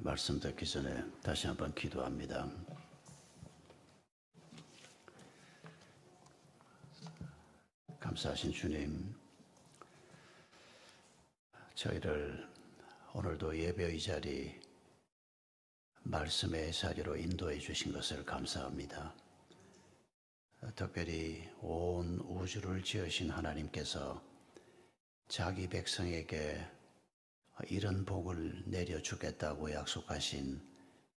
말씀 듣기 전에 다시 한번 기도합니다. 감사하신 주님, 저희를 오늘도 예배의 자리, 말씀의 자리로 인도해 주신 것을 감사합니다. 특별히 온 우주를 지으신 하나님께서 자기 백성에게 이런 복을 내려주겠다고 약속하신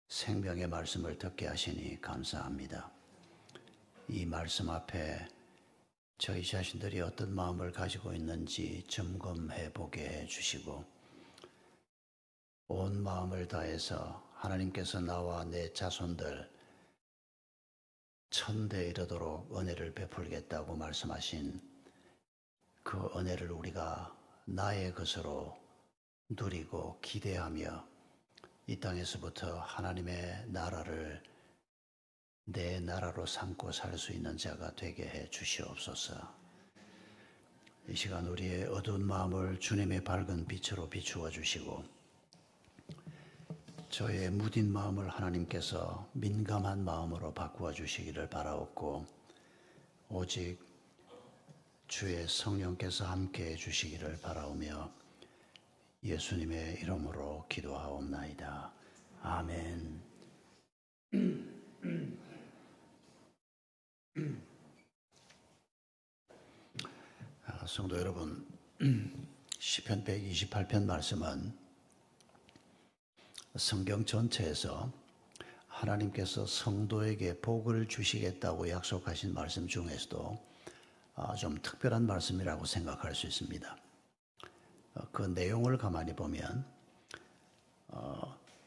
생명의 말씀을 듣게 하시니 감사합니다. 이 말씀 앞에 저희 자신들이 어떤 마음을 가지고 있는지 점검해 보게 해주시고, 온 마음을 다해서 하나님께서 나와 내 자손들 천대에 이르도록 은혜를 베풀겠다고 말씀하신 그 은혜를 우리가 나의 것으로 누리고 기대하며 이 땅에서부터 하나님의 나라를 내 나라로 삼고 살 수 있는 자가 되게 해 주시옵소서. 이 시간 우리의 어두운 마음을 주님의 밝은 빛으로 비추어 주시고, 저의 무딘 마음을 하나님께서 민감한 마음으로 바꾸어 주시기를 바라옵고, 오직 주의 성령께서 함께해 주시기를 바라오며 예수님의 이름으로 기도하옵나이다. 아멘. 성도 여러분, 시편 128편 말씀은 성경 전체에서 하나님께서 성도에게 복을 주시겠다고 약속하신 말씀 중에서도 좀 특별한 말씀이라고 생각할 수 있습니다. 그 내용을 가만히 보면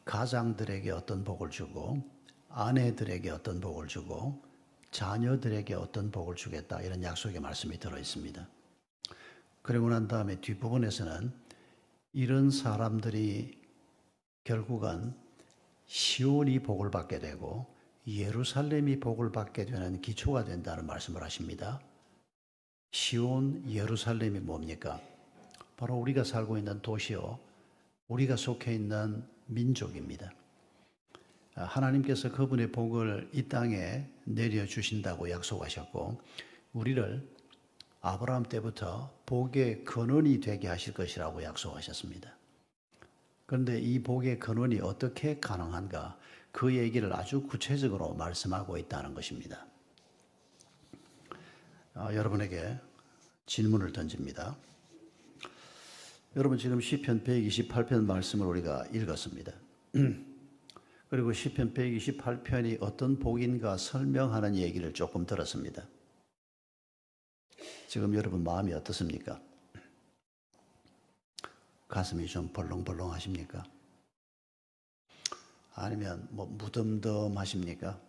가장들에게 어떤 복을 주고, 아내들에게 어떤 복을 주고, 자녀들에게 어떤 복을 주겠다, 이런 약속의 말씀이 들어 있습니다. 그리고 난 다음에 뒷부분에서는 이런 사람들이 결국은 시온이 복을 받게 되고 예루살렘이 복을 받게 되는 기초가 된다는 말씀을 하십니다. 시온, 예루살렘이 뭡니까? 바로 우리가 살고 있는 도시요, 우리가 속해 있는 민족입니다. 하나님께서 그분의 복을 이 땅에 내려주신다고 약속하셨고, 우리를 아브라함 때부터 복의 근원이 되게 하실 것이라고 약속하셨습니다. 그런데 이 복의 근원이 어떻게 가능한가? 그 얘기를 아주 구체적으로 말씀하고 있다는 것입니다. 여러분에게 질문을 던집니다. 여러분, 지금 시편 128편 말씀을 우리가 읽었습니다. 그리고 시편 128편이 어떤 복인가 설명하는 얘기를 조금 들었습니다. 지금 여러분 마음이 어떻습니까? 가슴이 좀 벌렁벌렁 하십니까? 아니면 무덤덤하십니까?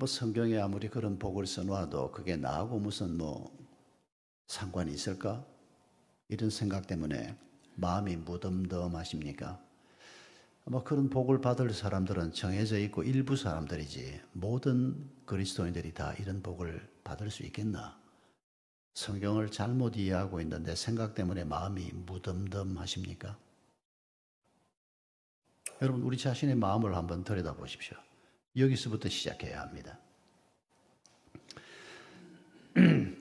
성경에 아무리 그런 복을 써놔도 그게 나하고 무슨 상관이 있을까? 이런 생각 때문에 마음이 무덤덤하십니까? 그런 복을 받을 사람들은 정해져 있고 일부 사람들이지, 모든 그리스도인들이 다 이런 복을 받을 수 있겠나? 성경을 잘못 이해하고 있는 내 생각 때문에 마음이 무덤덤하십니까? 여러분, 우리 자신의 마음을 한번 들여다보십시오. 여기서부터 시작해야 합니다.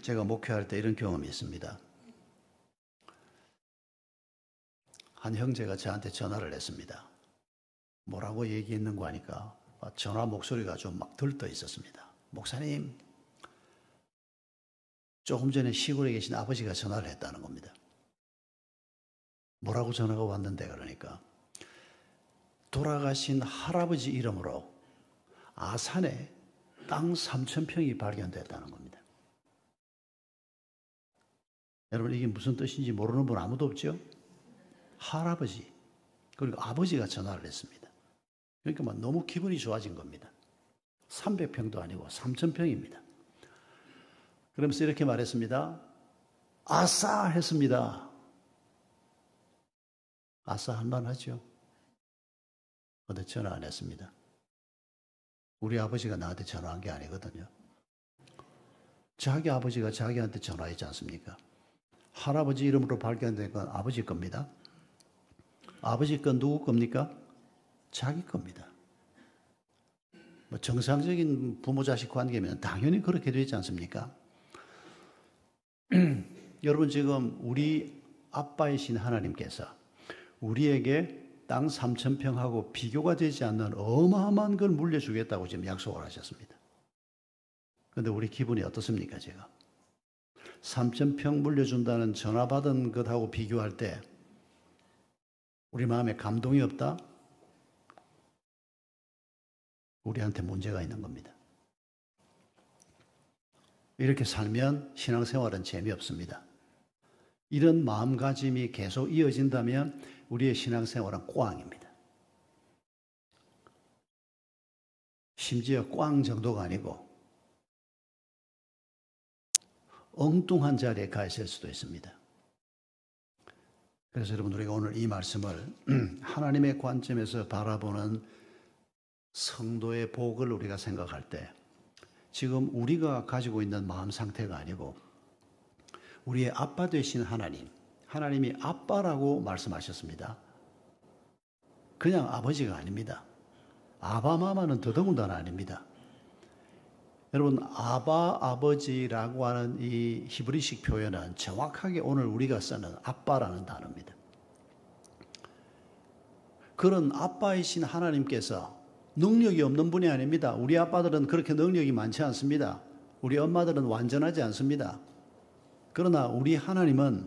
제가 목회할 때 이런 경험이 있습니다. 한 형제가 저한테 전화를 했습니다. 뭐라고 얘기했는고 하니까 전화 목소리가 좀 막 들떠 있었습니다. 목사님, 조금 전에 시골에 계신 아버지가 전화를 했다는 겁니다. 뭐라고 전화가 왔는데, 그러니까 돌아가신 할아버지 이름으로 아산에 땅 3,000평이 발견됐다는 겁니다. 여러분, 이게 무슨 뜻인지 모르는 분 아무도 없죠? 할아버지, 그리고 아버지가 전화를 했습니다. 그러니까 너무 기분이 좋아진 겁니다. 300평도 아니고 3,000평입니다. 그러면서 이렇게 말했습니다. 아싸 했습니다. 아싸 할만하죠? 근데 전화 안 했습니다. 우리 아버지가 나한테 전화한 게 아니거든요. 자기 아버지가 자기한테 전화했지 않습니까? 할아버지 이름으로 발견된 건 아버지 겁니다. 아버지 건 누구 겁니까? 자기 겁니다. 뭐 정상적인 부모-자식 관계면 당연히 그렇게 되지 않습니까? 여러분, 지금 우리 아빠이신 하나님께서 우리에게 땅 3,000평하고 비교가 되지 않는 어마어마한 걸 물려주겠다고 지금 약속을 하셨습니다. 그런데 우리 기분이 어떻습니까, 제가? 3,000평 물려준다는 전화 받은 것하고 비교할 때 우리 마음에 감동이 없다? 우리한테 문제가 있는 겁니다. 이렇게 살면 신앙생활은 재미없습니다. 이런 마음가짐이 계속 이어진다면 우리의 신앙생활은 꽝입니다. 심지어 꽝 정도가 아니고 엉뚱한 자리에 가 있을 수도 있습니다. 그래서 여러분, 우리가 오늘 이 말씀을 하나님의 관점에서 바라보는 성도의 복을 우리가 생각할 때 지금 우리가 가지고 있는 마음 상태가 아니고 우리의 아빠 되신 하나님이 아빠라고 말씀하셨습니다. 그냥 아버지가 아닙니다. 아바마마는 더더군다나 아닙니다. 여러분, 아버지라고 하는 이 히브리식 표현은 정확하게 오늘 우리가 쓰는 아빠라는 단어입니다. 그런 아빠이신 하나님께서 능력이 없는 분이 아닙니다. 우리 아빠들은 그렇게 능력이 많지 않습니다. 우리 엄마들은 완전하지 않습니다. 그러나 우리 하나님은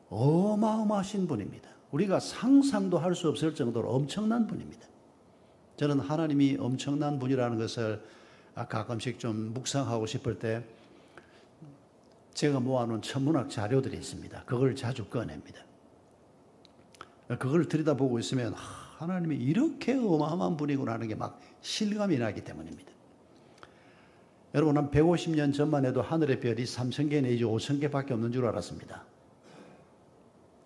어마어마하신 분입니다. 우리가 상상도 할 수 없을 정도로 엄청난 분입니다. 저는 하나님이 엄청난 분이라는 것을 가끔씩 좀 묵상하고 싶을 때 제가 모아놓은 천문학 자료들이 있습니다. 그걸 자주 꺼냅니다. 그걸 들여다보고 있으면 하나님이 이렇게 어마어마한 분이구나 하는 게 막 실감이 나기 때문입니다. 여러분, 한 150년 전만 해도 하늘의 별이 3,000개 내지 5,000개밖에 없는 줄 알았습니다.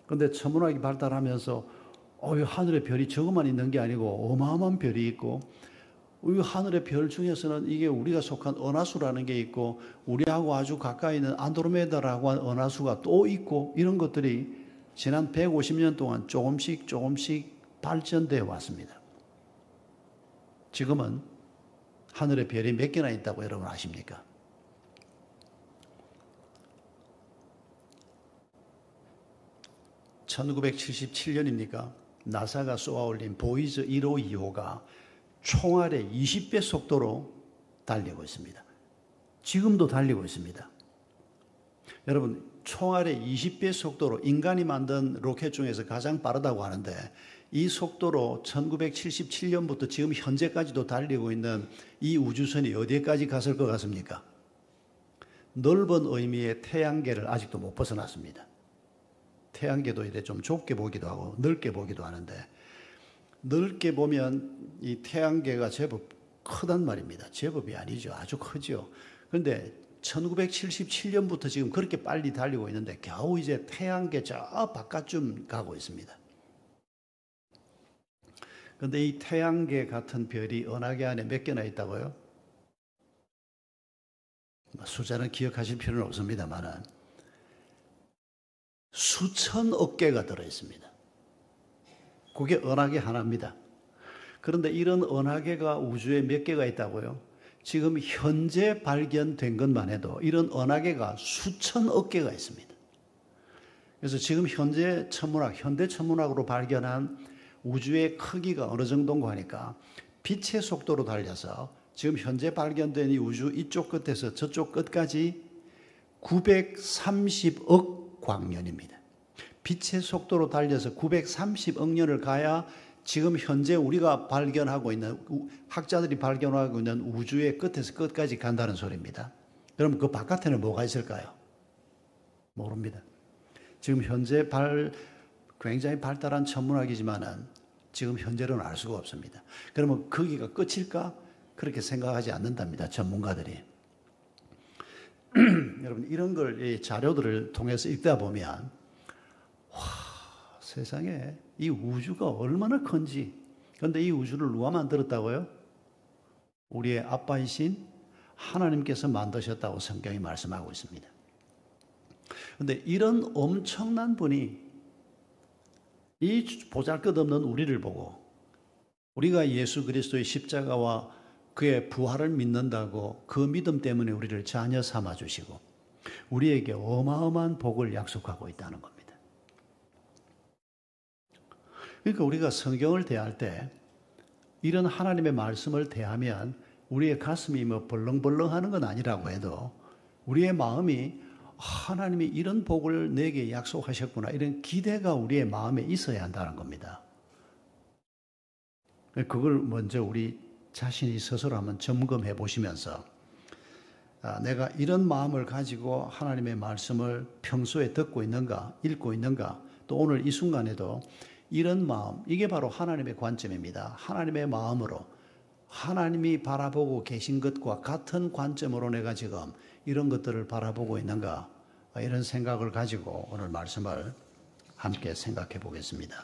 그런데 천문학이 발달하면서 하늘의 별이 저것만 있는 게 아니고 어마어마한 별이 있고 이 하늘의 별 중에서는 이게 우리가 속한 은하수라는 게 있고 우리하고 아주 가까이 있는 안드로메다라고 하는 은하수가 또 있고 이런 것들이 지난 150년 동안 조금씩 발전되어 왔습니다. 지금은 하늘의 별이 몇 개나 있다고 여러분 아십니까? (1977년입니까) 나사가 쏘아올린 보이즈 1호 2호가 총알의 20배 속도로 달리고 있습니다. 지금도 달리고 있습니다. 여러분, 총알의 20배 속도로 인간이 만든 로켓 중에서 가장 빠르다고 하는데 이 속도로 1977년부터 지금 현재까지도 달리고 있는 이 우주선이 어디까지 갔을 것 같습니까? 넓은 의미의 태양계를 아직도 못 벗어났습니다. 태양계도 이제 좀 좁게 보기도 하고 넓게 보기도 하는데 넓게 보면 이 태양계가 제법 크단 말입니다. 제법이 아니죠. 아주 크죠. 그런데 1977년부터 지금 그렇게 빨리 달리고 있는데 겨우 이제 태양계 저 바깥쯤 가고 있습니다. 그런데 이 태양계 같은 별이 은하계 안에 몇 개나 있다고요? 숫자는 기억하실 필요는 없습니다만 수천억 개가 들어있습니다. 그게 은하계 하나입니다. 그런데 이런 은하계가 우주에 몇 개가 있다고요? 지금 현재 발견된 것만 해도 이런 은하계가 수천억 개가 있습니다. 그래서 지금 현대 천문학으로 발견한 우주의 크기가 어느 정도인가 하니까 빛의 속도로 달려서 지금 현재 발견된 이 우주 이쪽 끝에서 저쪽 끝까지 930억 광년입니다. 빛의 속도로 달려서 930억 년을 가야 지금 현재 우리가 발견하고 있는 학자들이 발견하고 있는 우주의 끝에서 끝까지 간다는 소리입니다. 그럼 그 바깥에는 뭐가 있을까요? 모릅니다. 지금 현재 굉장히 발달한 천문학이지만은 지금 현재로는 알 수가 없습니다. 그러면 거기가 끝일까? 그렇게 생각하지 않는답니다. 전문가들이. 여러분, 이런 걸 이 자료들을 통해서 읽다 보면 세상에 이 우주가 얼마나 큰지. 그런데 이 우주를 누가 만들었다고요? 우리의 아빠이신 하나님께서 만드셨다고 성경이 말씀하고 있습니다. 그런데 이런 엄청난 분이 이 보잘것없는 우리를 보고 우리가 예수 그리스도의 십자가와 그의 부활을 믿는다고 그 믿음 때문에 우리를 자녀 삼아 주시고 우리에게 어마어마한 복을 약속하고 있다는 겁니다. 그러니까 우리가 성경을 대할 때 이런 하나님의 말씀을 대하면 우리의 가슴이 뭐 벌렁벌렁 하는 건 아니라고 해도 우리의 마음이 하나님이 이런 복을 내게 약속하셨구나, 이런 기대가 우리의 마음에 있어야 한다는 겁니다. 그걸 먼저 우리 자신이 스스로 한번 점검해 보시면서 내가 이런 마음을 가지고 하나님의 말씀을 평소에 듣고 있는가, 읽고 있는가, 또 오늘 이 순간에도 이런 마음, 이게 바로 하나님의 관점입니다. 하나님의 마음으로 하나님이 바라보고 계신 것과 같은 관점으로 내가 지금 이런 것들을 바라보고 있는가, 이런 생각을 가지고 오늘 말씀을 함께 생각해 보겠습니다.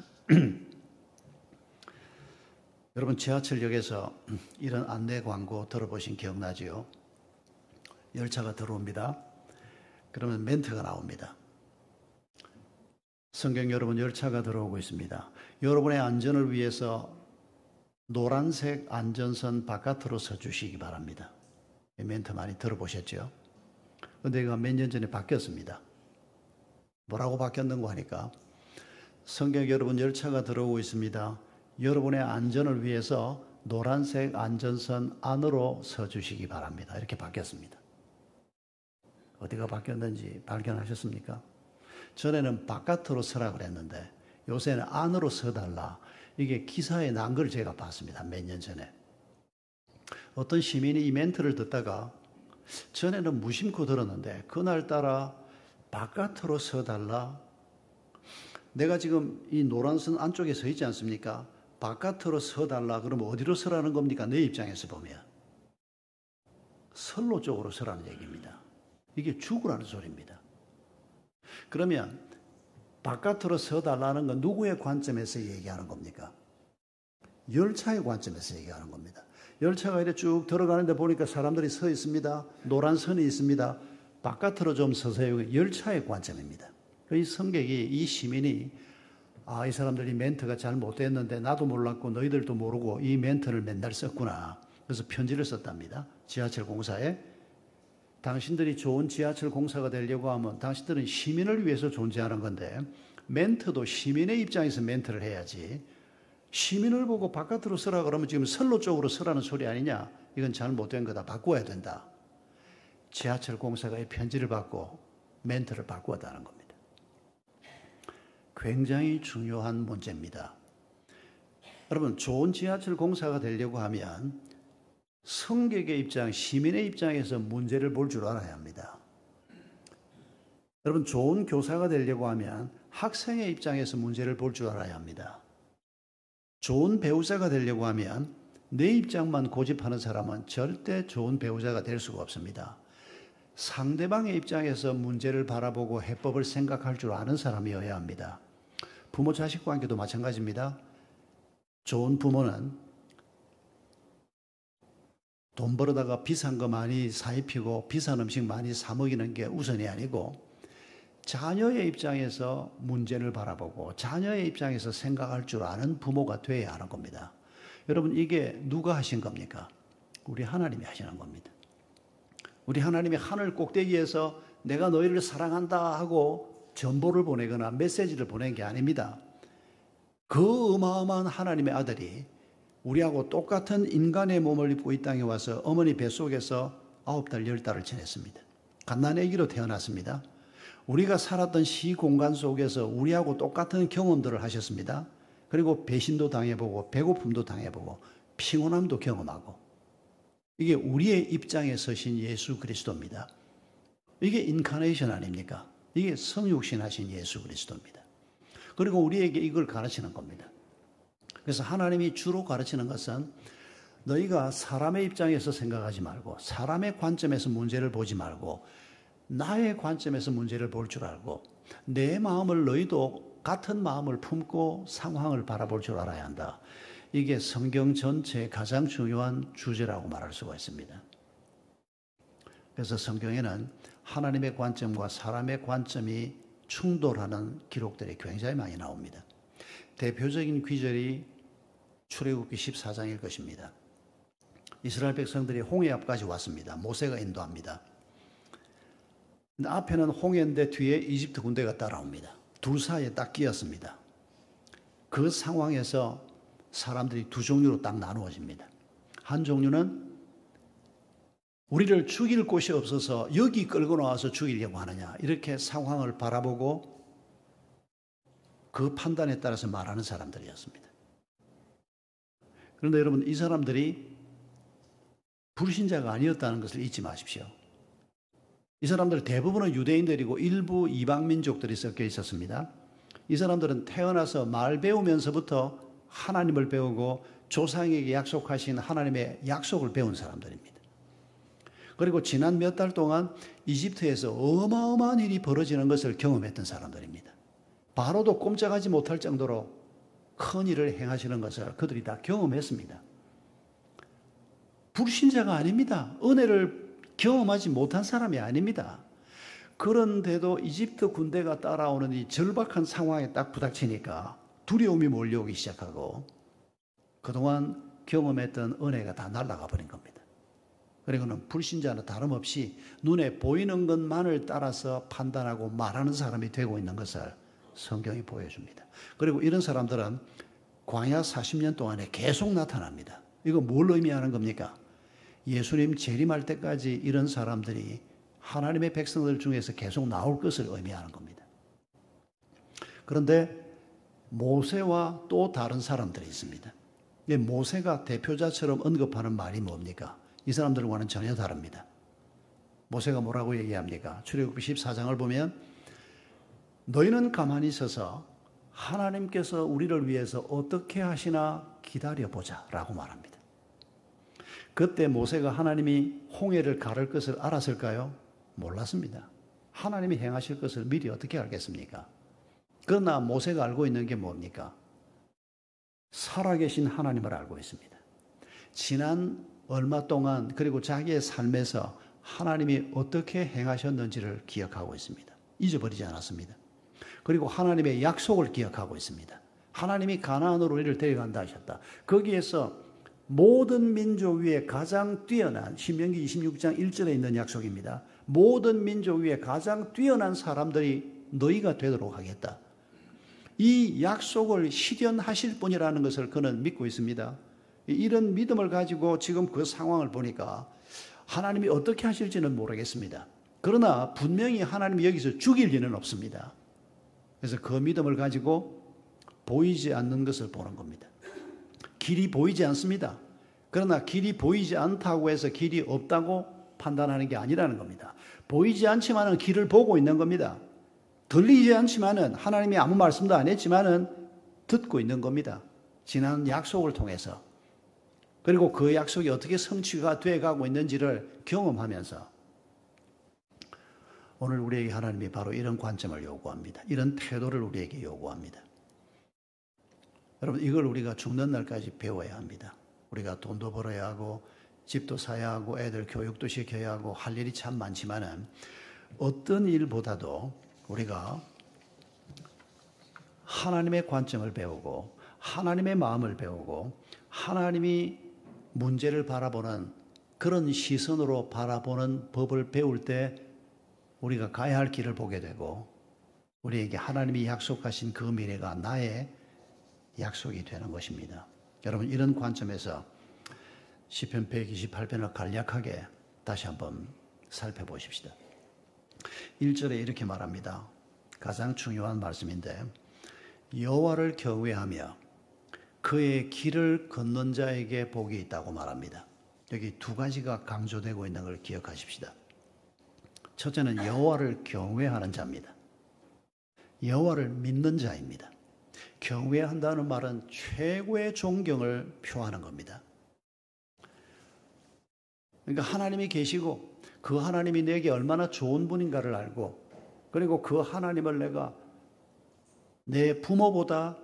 여러분, 지하철역에서 이런 안내 광고 들어보신 기억나지요? 열차가 들어옵니다. 그러면 멘트가 나옵니다. 성경 여러분, 열차가 들어오고 있습니다. 여러분의 안전을 위해서 노란색 안전선 바깥으로 서주시기 바랍니다. 이 멘트 많이 들어보셨죠? 그런데 이거 몇 년 전에 바뀌었습니다. 뭐라고 바뀌었는고 하니까 성경 여러분, 열차가 들어오고 있습니다. 여러분의 안전을 위해서 노란색 안전선 안으로 서주시기 바랍니다. 이렇게 바뀌었습니다. 어디가 바뀌었는지 발견하셨습니까? 전에는 바깥으로 서라 그랬는데 요새는 안으로 서달라. 이게 기사에 난 걸 제가 봤습니다. 몇 년 전에. 어떤 시민이 이 멘트를 듣다가 전에는 무심코 들었는데 그날따라 바깥으로 서달라. 내가 지금 이 노란선 안쪽에 서 있지 않습니까? 바깥으로 서달라. 그러면 어디로 서라는 겁니까? 내 입장에서 보면. 선로 쪽으로 서라는 얘기입니다. 이게 죽으라는 소리입니다. 그러면 바깥으로 서달라는 건 누구의 관점에서 얘기하는 겁니까? 열차의 관점에서 얘기하는 겁니다. 열차가 이렇게 쭉 들어가는데 보니까 사람들이 서 있습니다. 노란 선이 있습니다. 바깥으로 좀 서세요. 열차의 관점입니다. 이 승객이, 이 시민이 이 사람들이 멘트가 잘못됐는데 나도 몰랐고 너희들도 모르고 이 멘트를 맨날 썼구나. 그래서 편지를 썼답니다. 지하철 공사에. 당신들이 좋은 지하철 공사가 되려고 하면 당신들은 시민을 위해서 존재하는 건데 멘트도 시민의 입장에서 멘트를 해야지, 시민을 보고 바깥으로 서라 그러면 지금 선로 쪽으로 서라는 소리 아니냐. 이건 잘못된 거다. 바꿔야 된다. 지하철 공사가 이 편지를 받고 멘트를 바꾸었다는 겁니다. 굉장히 중요한 문제입니다. 여러분, 좋은 지하철 공사가 되려고 하면 승객의 입장, 시민의 입장에서 문제를 볼 줄 알아야 합니다. 여러분, 좋은 교사가 되려고 하면 학생의 입장에서 문제를 볼 줄 알아야 합니다. 좋은 배우자가 되려고 하면 내 입장만 고집하는 사람은 절대 좋은 배우자가 될 수가 없습니다. 상대방의 입장에서 문제를 바라보고 해법을 생각할 줄 아는 사람이어야 합니다. 부모 자식 관계도 마찬가지입니다. 좋은 부모는 돈 벌어다가 비싼 거 많이 사 입히고 비싼 음식 많이 사 먹이는 게 우선이 아니고 자녀의 입장에서 문제를 바라보고 자녀의 입장에서 생각할 줄 아는 부모가 되어야 하는 겁니다. 여러분, 이게 누가 하신 겁니까? 우리 하나님이 하시는 겁니다. 우리 하나님이 하늘 꼭대기에서 내가 너희를 사랑한다 하고 전보를 보내거나 메시지를 보낸 게 아닙니다. 그 어마어마한 하나님의 아들이 우리하고 똑같은 인간의 몸을 입고 이 땅에 와서 어머니 뱃속에서 9달, 10달을 지냈습니다. 갓난아기로 태어났습니다. 우리가 살았던 시공간 속에서 우리하고 똑같은 경험들을 하셨습니다. 그리고 배신도 당해보고 배고픔도 당해보고 피곤함도 경험하고, 이게 우리의 입장에 서신 예수 그리스도입니다. 이게 인카네이션 아닙니까? 이게 성육신 하신 예수 그리스도입니다. 그리고 우리에게 이걸 가르치는 겁니다. 그래서 하나님이 주로 가르치는 것은 너희가 사람의 입장에서 생각하지 말고 사람의 관점에서 문제를 보지 말고 나의 관점에서 문제를 볼 줄 알고 내 마음을 너희도 같은 마음을 품고 상황을 바라볼 줄 알아야 한다. 이게 성경 전체의 가장 중요한 주제라고 말할 수가 있습니다. 그래서 성경에는 하나님의 관점과 사람의 관점이 충돌하는 기록들이 굉장히 많이 나옵니다. 대표적인 귀절이 출애굽기 14장일 것입니다. 이스라엘 백성들이 홍해 앞까지 왔습니다. 모세가 인도합니다. 근데 앞에는 홍해인데 뒤에 이집트 군대가 따라옵니다. 둘 사이에 딱 끼었습니다. 그 상황에서 사람들이 두 종류로 딱 나누어집니다. 한 종류는 우리를 죽일 곳이 없어서 여기 끌고 나와서 죽이려고 하느냐, 이렇게 상황을 바라보고 그 판단에 따라서 말하는 사람들이었습니다. 그런데 여러분, 이 사람들이 불신자가 아니었다는 것을 잊지 마십시오. 이 사람들 대부분은 유대인들이고 일부 이방민족들이 섞여 있었습니다. 이 사람들은 태어나서 말 배우면서부터 하나님을 배우고 조상에게 약속하신 하나님의 약속을 배운 사람들입니다. 그리고 지난 몇 달 동안 이집트에서 어마어마한 일이 벌어지는 것을 경험했던 사람들입니다. 바로도 꼼짝하지 못할 정도로 큰 일을 행하시는 것을 그들이 다 경험했습니다. 불신자가 아닙니다. 은혜를 경험하지 못한 사람이 아닙니다. 그런데도 이집트 군대가 따라오는 이 절박한 상황에 딱 부닥치니까 두려움이 몰려오기 시작하고 그동안 경험했던 은혜가 다 날아가 버린 겁니다. 그리고는 불신자는 다름없이 눈에 보이는 것만을 따라서 판단하고 말하는 사람이 되고 있는 것을 성경이 보여줍니다. 그리고 이런 사람들은 광야 40년 동안에 계속 나타납니다. 이거 뭘 의미하는 겁니까? 예수님 재림할 때까지 이런 사람들이 하나님의 백성들 중에서 계속 나올 것을 의미하는 겁니다. 그런데 모세와 또 다른 사람들이 있습니다. 모세가 대표자처럼 언급하는 말이 뭡니까? 이 사람들과는 전혀 다릅니다. 모세가 뭐라고 얘기합니까? 출애굽기 14장을 보면 너희는 가만히 있어서 하나님께서 우리를 위해서 어떻게 하시나 기다려보자 라고 말합니다. 그때 모세가 하나님이 홍해를 가를 것을 알았을까요? 몰랐습니다. 하나님이 행하실 것을 미리 어떻게 알겠습니까? 그러나 모세가 알고 있는 게 뭡니까? 살아계신 하나님을 알고 있습니다. 지난 얼마 동안 그리고 자기의 삶에서 하나님이 어떻게 행하셨는지를 기억하고 있습니다. 잊어버리지 않았습니다. 그리고 하나님의 약속을 기억하고 있습니다. 하나님이 가나안으로 우리를 데려간다 하셨다. 거기에서 모든 민족 위에 가장 뛰어난, 신명기 26장 1절에 있는 약속입니다. 모든 민족 위에 가장 뛰어난 사람들이 너희가 되도록 하겠다. 이 약속을 실현하실 분이라는 것을 그는 믿고 있습니다. 이런 믿음을 가지고 지금 그 상황을 보니까 하나님이 어떻게 하실지는 모르겠습니다. 그러나 분명히 하나님이 여기서 죽일 리는 없습니다. 그래서 그 믿음을 가지고 보이지 않는 것을 보는 겁니다. 길이 보이지 않습니다. 그러나 길이 보이지 않다고 해서 길이 없다고 판단하는 게 아니라는 겁니다. 보이지 않지만은 길을 보고 있는 겁니다. 들리지 않지만은 하나님이 아무 말씀도 안 했지만은 듣고 있는 겁니다. 지난 약속을 통해서. 그리고 그 약속이 어떻게 성취가 돼가고 있는지를 경험하면서 오늘 우리에게 하나님이 바로 이런 관점을 요구합니다. 이런 태도를 우리에게 요구합니다. 여러분, 이걸 우리가 죽는 날까지 배워야 합니다. 우리가 돈도 벌어야 하고 집도 사야 하고 애들 교육도 시켜야 하고 할 일이 참 많지만은 어떤 일보다도 우리가 하나님의 관점을 배우고 하나님의 마음을 배우고 하나님이 문제를 바라보는 그런 시선으로 바라보는 법을 배울 때 우리가 가야 할 길을 보게 되고 우리에게 하나님이 약속하신 그 미래가 나의 약속이 되는 것입니다. 여러분, 이런 관점에서 시편 128편을 간략하게 다시 한번 살펴보십시다. 1절에 이렇게 말합니다. 가장 중요한 말씀인데 여호와를 경외하며 그의 길을 걷는 자에게 복이 있다고 말합니다. 여기 두 가지가 강조되고 있는 걸 기억하십시다. 첫째는 여호와를 경외하는 자입니다. 여호와를 믿는 자입니다. 경외한다는 말은 최고의 존경을 표하는 겁니다. 그러니까 하나님이 계시고 그 하나님이 내게 얼마나 좋은 분인가를 알고 그리고 그 하나님을 내가 내 부모보다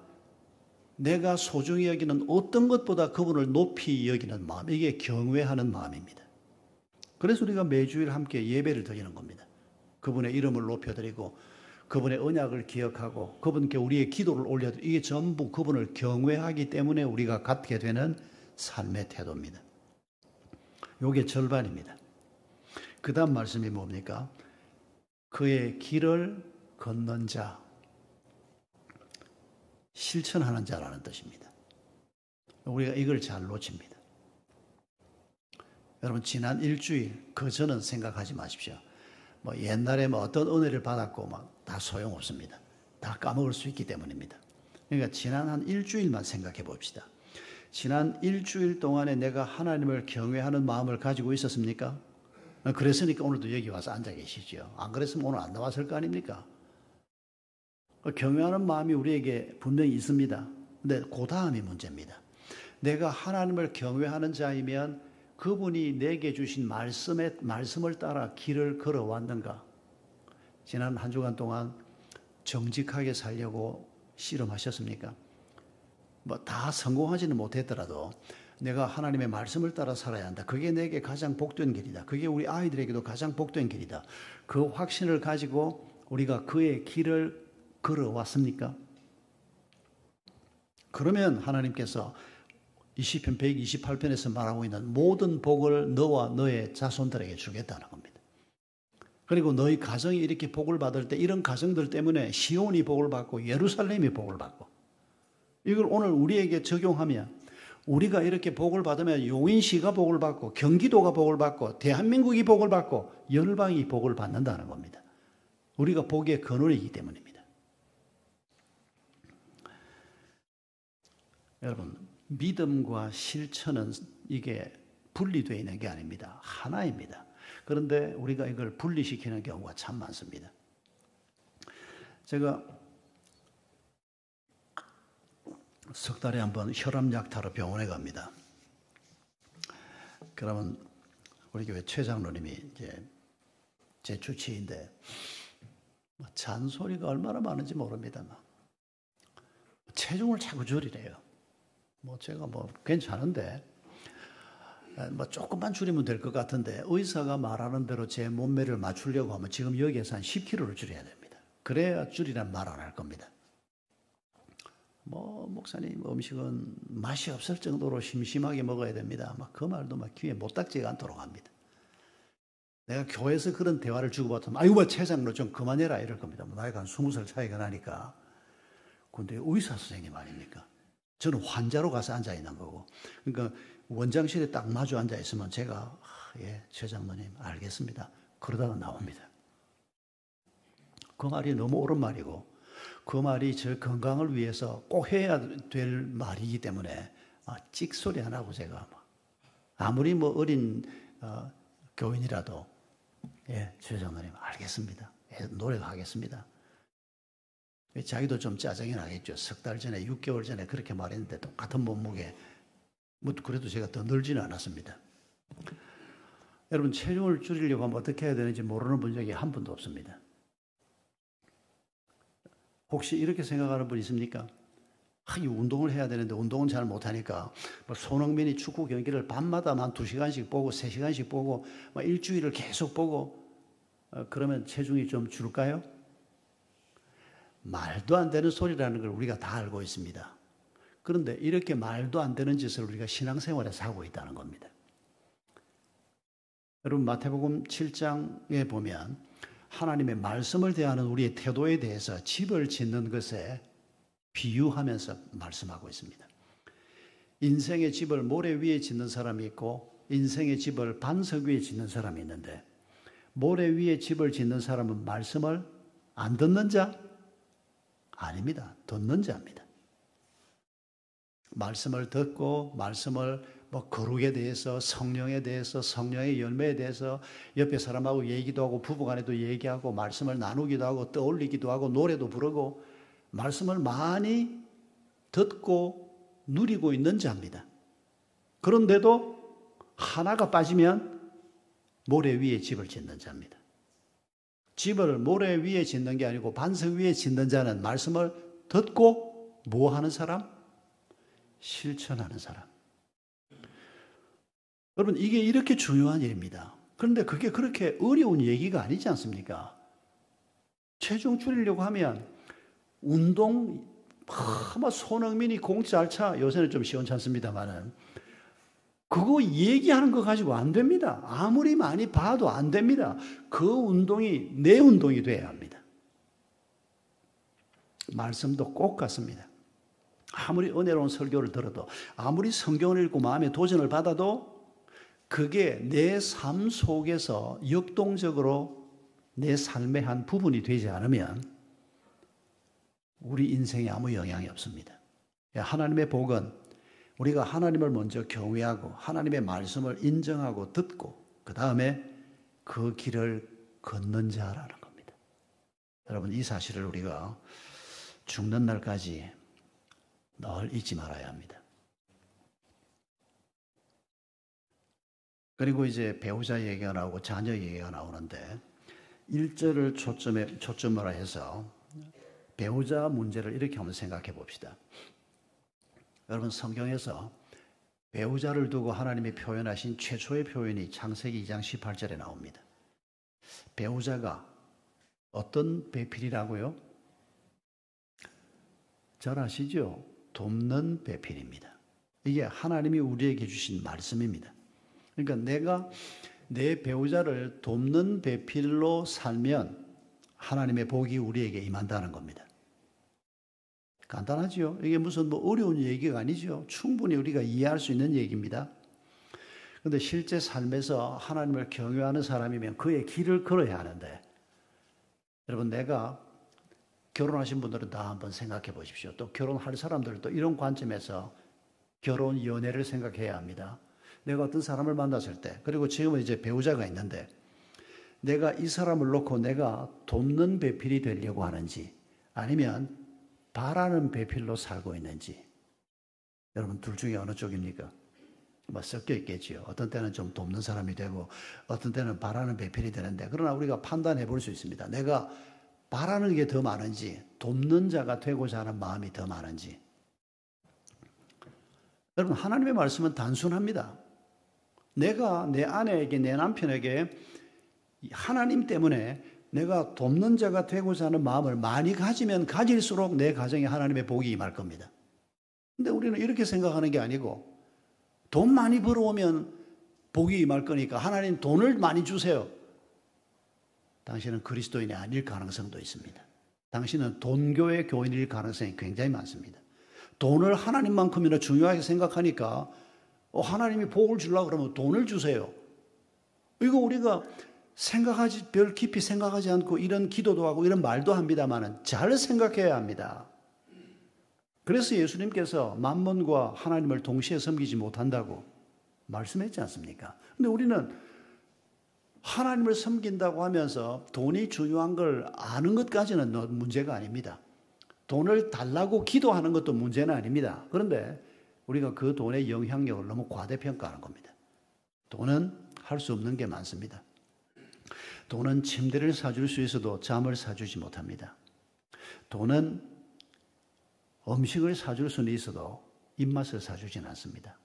내가 소중히 여기는 어떤 것보다 그분을 높이 여기는 마음, 이게 경외하는 마음입니다. 그래서 우리가 매주일 함께 예배를 드리는 겁니다. 그분의 이름을 높여드리고 그분의 언약을 기억하고 그분께 우리의 기도를 올려도 이게 전부 그분을 경외하기 때문에 우리가 갖게 되는 삶의 태도입니다. 이게 절반입니다. 그 다음 말씀이 뭡니까? 그의 길을 걷는 자, 실천하는 자라는 뜻입니다. 우리가 이걸 잘 놓칩니다. 여러분, 지난 일주일, 그 전은 생각하지 마십시오. 옛날에 어떤 은혜를 받았고 다 소용없습니다. 다 까먹을 수 있기 때문입니다. 그러니까 지난 한 일주일만 생각해 봅시다. 지난 일주일 동안에 내가 하나님을 경외하는 마음을 가지고 있었습니까? 그랬으니까 오늘도 여기 와서 앉아 계시죠. 안 그랬으면 오늘 안 나왔을 거 아닙니까? 경외하는 마음이 우리에게 분명히 있습니다. 근데 그 다음이 문제입니다. 내가 하나님을 경외하는 자이면 그분이 내게 주신 말씀을 따라 길을 걸어왔는가? 지난 한 주간 동안 정직하게 살려고 씨름하셨습니까? 다 성공하지는 못했더라도 내가 하나님의 말씀을 따라 살아야 한다. 그게 내게 가장 복된 길이다. 그게 우리 아이들에게도 가장 복된 길이다. 그 확신을 가지고 우리가 그의 길을 걸어왔습니까? 그러면 하나님께서 이 시편 128편에서 말하고 있는 모든 복을 너와 너의 자손들에게 주겠다는 겁니다. 그리고 너희 가정이 이렇게 복을 받을 때 이런 가정들 때문에 시온이 복을 받고 예루살렘이 복을 받고 이걸 오늘 우리에게 적용하면 우리가 이렇게 복을 받으면 용인시가 복을 받고 경기도가 복을 받고 대한민국이 복을 받고 열방이 복을 받는다는 겁니다. 우리가 복의 근원이기 때문입니다. 여러분, 믿음과 실천은 이게 분리되어 있는 게 아닙니다. 하나입니다. 그런데 우리가 이걸 분리시키는 경우가 참 많습니다. 제가 석 달에 한번 혈압약 타러 병원에 갑니다. 그러면 우리 교회 최 장로님이 이제 제 주치의인데 잔소리가 얼마나 많은지 모릅니다. 체중을 자꾸 줄이래요. 제가 괜찮은데 조금만 줄이면 될 것 같은데 의사가 말하는 대로 제 몸매를 맞추려고 하면 지금 여기에서 한 10kg를 줄여야 됩니다. 그래야 줄이란 말 안 할 겁니다. 목사님 음식은 맛이 없을 정도로 심심하게 먹어야 됩니다. 그 말도 귀에 못 닥지가 않도록 합니다. 내가 교회에서 그런 대화를 주고받으면 아이고 최 장로 좀 그만해라 이럴 겁니다. 나이가 한 20살 차이가 나니까. 근데 의사 선생님 아닙니까? 저는 환자로 가서 앉아 있는 거고. 그러니까 원장실에 딱 마주 앉아 있으면 제가 예, 최 장로님 알겠습니다. 그러다가 나옵니다. 그 말이 너무 옳은 말이고 그 말이 저 건강을 위해서 꼭 해야 될 말이기 때문에 찍소리 안 하고 제가 아무리 어린 교인이라도 예, 최 장로님 알겠습니다. 예, 노력하겠습니다. 자기도 좀 짜증이 나겠죠. 석 달 전에 6개월 전에 그렇게 말했는데 똑같은 몸무게 그래도 제가 더 늘지는 않았습니다. 여러분 체중을 줄이려고 하면 어떻게 해야 되는지 모르는 분 중에 한 분도 없습니다. 혹시 이렇게 생각하는 분 있습니까? 이 운동을 해야 되는데 운동은 잘 못하니까 손흥민이 축구 경기를 밤마다 한 2시간씩 보고 3시간씩 보고 일주일을 계속 보고 그러면 체중이 좀 줄까요? 말도 안 되는 소리라는 걸 우리가 다 알고 있습니다. 그런데 이렇게 말도 안 되는 짓을 우리가 신앙생활에서 하고 있다는 겁니다. 여러분 마태복음 7장에 보면 하나님의 말씀을 대하는 우리의 태도에 대해서 집을 짓는 것에 비유하면서 말씀하고 있습니다. 인생의 집을 모래 위에 짓는 사람이 있고 인생의 집을 반석 위에 짓는 사람이 있는데 모래 위에 집을 짓는 사람은 말씀을 안 듣는 자? 아닙니다. 듣는 자입니다. 말씀을 듣고 말씀을 거룩에 대해서 성령에 대해서 성령의 열매에 대해서 옆에 사람하고 얘기도 하고 부부간에도 얘기하고 말씀을 나누기도 하고 떠올리기도 하고 노래도 부르고 말씀을 많이 듣고 누리고 있는 자입니다. 그런데도 하나가 빠지면 모래 위에 집을 짓는 자입니다. 집을 모래 위에 짓는 게 아니고 반석 위에 짓는 자는 말씀을 듣고 뭐 하는 사람? 실천하는 사람. 여러분 이게 이렇게 중요한 일입니다. 그런데 그게 그렇게 어려운 얘기가 아니지 않습니까? 체중 줄이려고 하면 운동 막 손흥민이 공 잘 차, 요새는 좀 시원찮습니다만은 그거 얘기하는 거 가지고 안 됩니다. 아무리 많이 봐도 안 됩니다. 그 운동이 내 운동이 돼야 합니다. 말씀도 꼭 같습니다. 아무리 은혜로운 설교를 들어도, 아무리 성경을 읽고 마음에 도전을 받아도 그게 내 삶 속에서 역동적으로 내 삶의 한 부분이 되지 않으면 우리 인생에 아무 영향이 없습니다. 하나님의 복은 우리가 하나님을 먼저 경외하고 하나님의 말씀을 인정하고 듣고 그 다음에 그 길을 걷는 자라는 겁니다. 여러분, 이 사실을 우리가 죽는 날까지 늘 잊지 말아야 합니다. 그리고 이제 배우자 얘기가 나오고 자녀 얘기가 나오는데 1절을 초점으로 해서 배우자 문제를 이렇게 한번 생각해 봅시다. 여러분, 성경에서 배우자를 두고 하나님이 표현하신 최초의 표현이 창세기 2장 18절에 나옵니다. 배우자가 어떤 배필이라고요? 잘 아시죠? 돕는 배필입니다. 이게 하나님이 우리에게 주신 말씀입니다. 그러니까 내가 내 배우자를 돕는 배필로 살면 하나님의 복이 우리에게 임한다는 겁니다. 간단하죠? 이게 무슨 어려운 얘기가 아니죠. 충분히 우리가 이해할 수 있는 얘기입니다. 그런데 실제 삶에서 하나님을 경외하는 사람이면 그의 길을 걸어야 하는데, 여러분, 내가 결혼하신 분들은 다 한번 생각해 보십시오. 또 결혼할 사람들도 이런 관점에서 결혼, 연애를 생각해야 합니다. 내가 어떤 사람을 만났을 때, 그리고 지금은 이제 배우자가 있는데, 내가 이 사람을 놓고 내가 돕는 배필이 되려고 하는지, 아니면 바라는 배필로 살고 있는지, 여러분, 둘 중에 어느 쪽입니까? 섞여 있겠지요. 어떤 때는 좀 돕는 사람이 되고 어떤 때는 바라는 배필이 되는데, 그러나 우리가 판단해 볼 수 있습니다. 내가 바라는 게 더 많은지 돕는 자가 되고자 하는 마음이 더 많은지. 여러분, 하나님의 말씀은 단순합니다. 내가 내 아내에게, 내 남편에게 하나님 때문에 내가 돕는 자가 되고자 하는 마음을 많이 가지면 가질수록 내 가정에 하나님의 복이 임할 겁니다. 근데 우리는 이렇게 생각하는 게 아니고, 돈 많이 벌어오면 복이 임할 거니까 하나님 돈을 많이 주세요. 당신은 그리스도인이 아닐 가능성도 있습니다. 당신은 돈교의 교인일 가능성이 굉장히 많습니다. 돈을 하나님만큼이나 중요하게 생각하니까 하나님이 복을 주려고 그러면 돈을 주세요. 이거 우리가 별 깊이 생각하지 않고 이런 기도도 하고 이런 말도 합니다만은 잘 생각해야 합니다. 그래서 예수님께서 만몬과 하나님을 동시에 섬기지 못한다고 말씀했지 않습니까? 근데 우리는 하나님을 섬긴다고 하면서 돈이 중요한 걸 아는 것까지는 문제가 아닙니다. 돈을 달라고 기도하는 것도 문제는 아닙니다. 그런데 우리가 그 돈의 영향력을 너무 과대평가하는 겁니다. 돈은 할 수 없는 게 많습니다. 돈은 침대를 사줄 수 있어도 잠을 사주지 못합니다. 돈은 음식을 사줄 수는 있어도 입맛을 사주진 않습니다.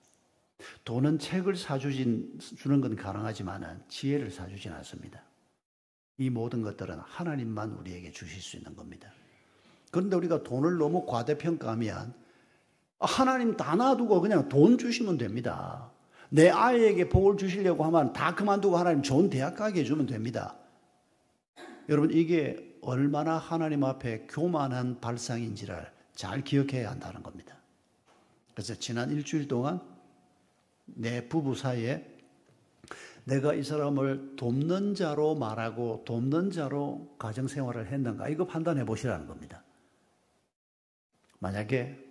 돈은 책을 주는 건 가능하지만 지혜를 사주진 않습니다. 이 모든 것들은 하나님만 우리에게 주실 수 있는 겁니다. 그런데 우리가 돈을 너무 과대평가하면 하나님 다 놔두고 그냥 돈 주시면 됩니다. 내 아이에게 복을 주시려고 하면 다 그만두고 하나님 좋은 대학 가게 해주면 됩니다. 여러분, 이게 얼마나 하나님 앞에 교만한 발상인지를 잘 기억해야 한다는 겁니다. 그래서 지난 일주일 동안 내 부부 사이에 내가 이 사람을 돕는 자로 말하고 돕는 자로 가정생활을 했는가, 이거 판단해 보시라는 겁니다. 만약에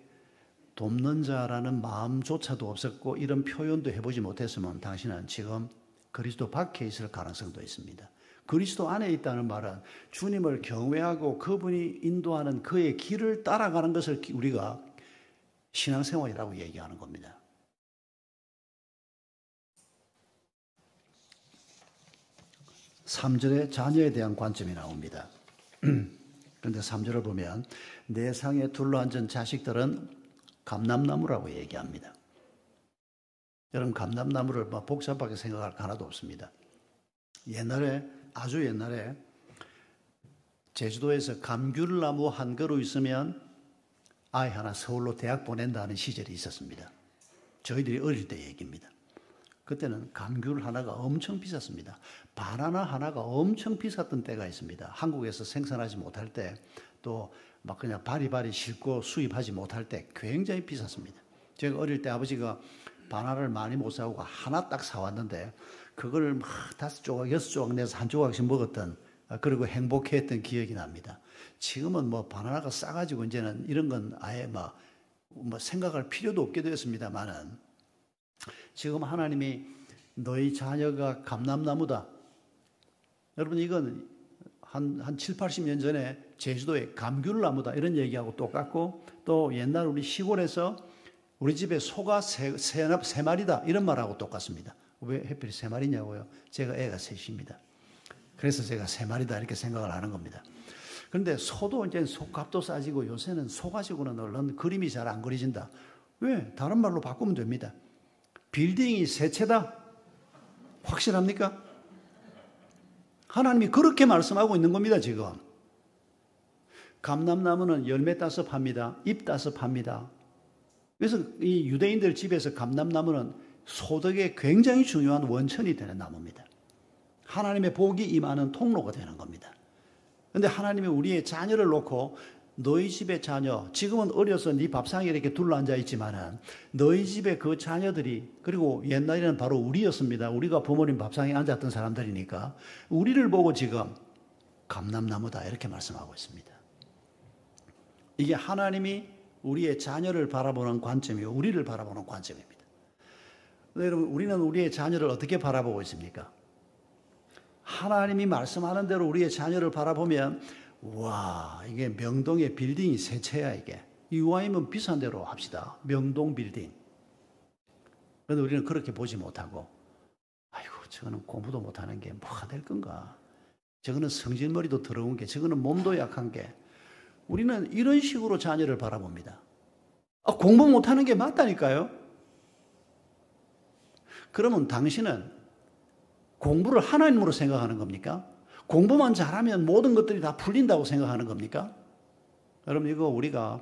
돕는 자라는 마음조차도 없었고 이런 표현도 해보지 못했으면 당신은 지금 그리스도 밖에 있을 가능성도 있습니다. 그리스도 안에 있다는 말은 주님을 경외하고 그분이 인도하는 그의 길을 따라가는 것을 우리가 신앙생활이라고 얘기하는 겁니다. 3절에 자녀에 대한 관점이 나옵니다. 그런데 3절을 보면 내 상에 둘러앉은 자식들은 감람나무라고 얘기합니다. 여러분, 감람나무를 복잡하게 생각할 거 하나도 없습니다. 아주 옛날에 제주도에서 감귤나무 한 그루 있으면 아이 하나 서울로 대학 보낸다는 시절이 있었습니다. 저희들이 어릴 때 얘기입니다. 그때는 감귤 하나가 엄청 비쌌습니다. 바나나 하나가 엄청 비쌌던 때가 있습니다. 한국에서 생산하지 못할 때, 또 막 그냥 바리바리 싣고 수입하지 못할 때 굉장히 비쌌습니다. 제가 어릴 때 아버지가 바나나를 많이 못 사오고 하나 딱 사왔는데 그걸 막 5조각, 6조각 내서 한 조각씩 먹었던, 그리고 행복해했던 기억이 납니다. 지금은 뭐 바나나가 싸가지고 이제는 이런 건 아예 뭐 생각할 필요도 없게 되었습니다만은, 지금 하나님이 너희 자녀가 감람나무다. 여러분, 이건 한 7, 80년 전에 제주도에 감귤나무다 이런 얘기하고 똑같고, 또 옛날 우리 시골에서 우리 집에 소가 세 마리다 이런 말하고 똑같습니다. 왜 하필 세 마리냐고요? 제가 애가 셋입니다. 그래서 제가 세 마리다 이렇게 생각을 하는 겁니다. 그런데 소도 이제 소값도 싸지고 요새는 소 가지고는 얼른 그림이 잘 안 그려진다. 왜? 다른 말로 바꾸면 됩니다. 빌딩이 세 채다. 확실합니까? 하나님이 그렇게 말씀하고 있는 겁니다, 지금. 감람나무는 열매 따서 팝니다. 잎 따서 팝니다. 그래서 이 유대인들 집에서 감람나무는 소득에 굉장히 중요한 원천이 되는 나무입니다. 하나님의 복이 임하는 통로가 되는 겁니다. 그런데 하나님이 우리의 자녀를 놓고 너희 집의 자녀, 지금은 어려서 네 밥상에 이렇게 둘러앉아 있지만은 너희 집의 그 자녀들이, 그리고 옛날에는 바로 우리였습니다. 우리가 부모님 밥상에 앉았던 사람들이니까 우리를 보고 지금 감람나무다 이렇게 말씀하고 있습니다. 이게 하나님이 우리의 자녀를 바라보는 관점이고 우리를 바라보는 관점입니다. 여러분, 우리는 우리의 자녀를 어떻게 바라보고 있습니까? 하나님이 말씀하는 대로 우리의 자녀를 바라보면, 와, 이게 명동의 빌딩이 세 채야 이게. 이왕이면 비싼 데로 합시다. 명동 빌딩. 그런데 우리는 그렇게 보지 못하고, 아이고, 저거는 공부도 못하는 게 뭐가 될 건가? 저거는 성질머리도 더러운 게, 저거는 몸도 약한 게. 우리는 이런 식으로 자녀를 바라봅니다. 공부 못하는 게 맞다니까요. 그러면 당신은 공부를 하나님으로 생각하는 겁니까? 공부만 잘하면 모든 것들이 다 풀린다고 생각하는 겁니까? 여러분, 이거 우리가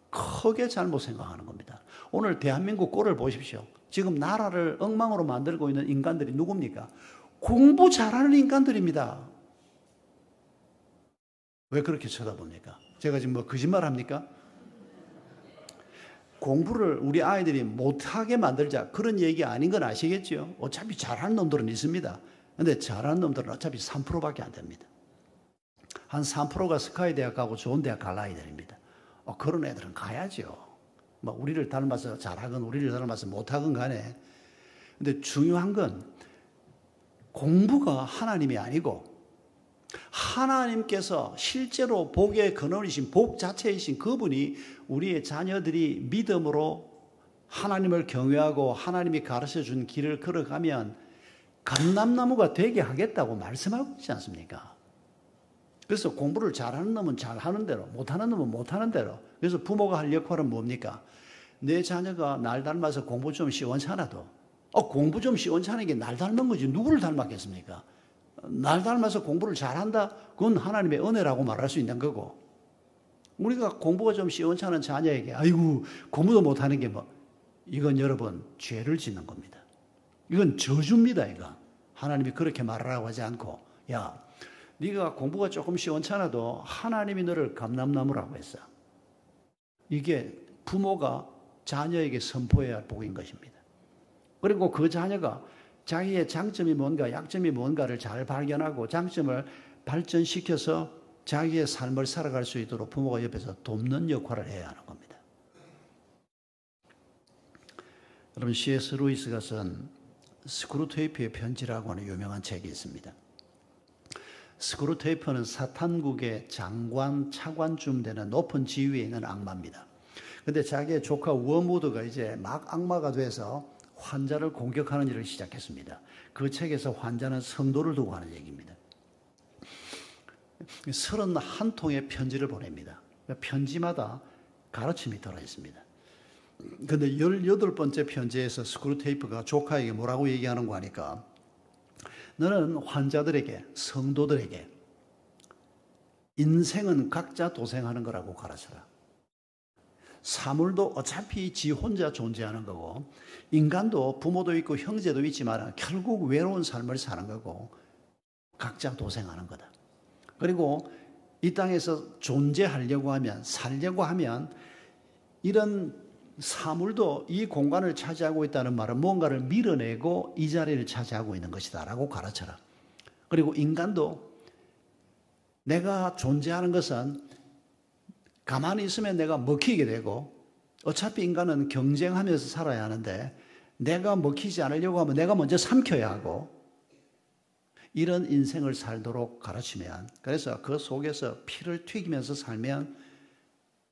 크게 잘못 생각하는 겁니다. 오늘 대한민국 꼴을 보십시오. 지금 나라를 엉망으로 만들고 있는 인간들이 누굽니까? 공부 잘하는 인간들입니다. 왜 그렇게 쳐다봅니까? 제가 지금 뭐 거짓말 합니까? 공부를 우리 아이들이 못하게 만들자, 그런 얘기 아닌 건 아시겠죠? 어차피 잘하는 놈들은 있습니다. 근데 잘하는 놈들은 어차피 3%밖에 안 됩니다. 한 3%가 스카이 대학 가고 좋은 대학 갈 아이들입니다. 그런 애들은 가야죠. 뭐 우리를 닮아서 잘하건 우리를 닮아서 못하건 간에. 근데 중요한 건 공부가 하나님이 아니고 하나님께서 실제로 복의 근원이신 복 자체이신 그분이 우리의 자녀들이 믿음으로 하나님을 경외하고 하나님이 가르쳐준 길을 걸어가면 감람나무가 되게 하겠다고 말씀하고 있지 않습니까? 그래서 공부를 잘하는 놈은 잘하는 대로, 못하는 놈은 못하는 대로. 그래서 부모가 할 역할은 뭡니까? 내 자녀가 날 닮아서 공부 좀 시원찮아도, 공부 좀 시원찮은 게 날 닮은 거지 누구를 닮았겠습니까? 날 닮아서 공부를 잘한다? 그건 하나님의 은혜라고 말할 수 있는 거고, 우리가 공부가 좀 시원찮은 자녀에게 아이고 공부도 못하는 게 뭐, 이건 여러분 죄를 짓는 겁니다. 이건 저주입니다. 이거 하나님이 그렇게 말하라고 하지 않고, 야, 네가 공부가 조금 시원찮아도 하나님이 너를 감람나무라고 했어. 이게 부모가 자녀에게 선포해야 할 복인 것입니다. 그리고 그 자녀가 자기의 장점이 뭔가 약점이 뭔가를 잘 발견하고 장점을 발전시켜서 자기의 삶을 살아갈 수 있도록 부모가 옆에서 돕는 역할을 해야 하는 겁니다. 여러분, C.S. 루이스가 쓴 스크루테이프의 편지라고 하는 유명한 책이 있습니다. 스크루테이프는 사탄국의 장관, 차관쯤 되는 높은 지위에 있는 악마입니다. 그런데 자기의 조카 워무드가 이제 막 악마가 돼서 환자를 공격하는 일을 시작했습니다. 그 책에서 환자는 성도를 두고 하는 얘기입니다. 31통의 편지를 보냅니다. 편지마다 가르침이 들어있습니다. 그런데 18번째 편지에서 스크루테이프가 조카에게 뭐라고 얘기하는 거 하니까, 너는 환자들에게, 성도들에게 인생은 각자 도생하는 거라고 가르쳐라. 사물도 어차피 지 혼자 존재하는 거고, 인간도 부모도 있고 형제도 있지만 결국 외로운 삶을 사는 거고, 각자 도생하는 거다. 그리고 이 땅에서 존재하려고 하면, 살려고 하면 이런 사물도 이 공간을 차지하고 있다는 말은 뭔가를 밀어내고 이 자리를 차지하고 있는 것이다 라고 가르쳐라. 그리고 인간도 내가 존재하는 것은 가만히 있으면 내가 먹히게 되고, 어차피 인간은 경쟁하면서 살아야 하는데 내가 먹히지 않으려고 하면 내가 먼저 삼켜야 하고, 이런 인생을 살도록 가르치면, 그래서 그 속에서 피를 튀기면서 살면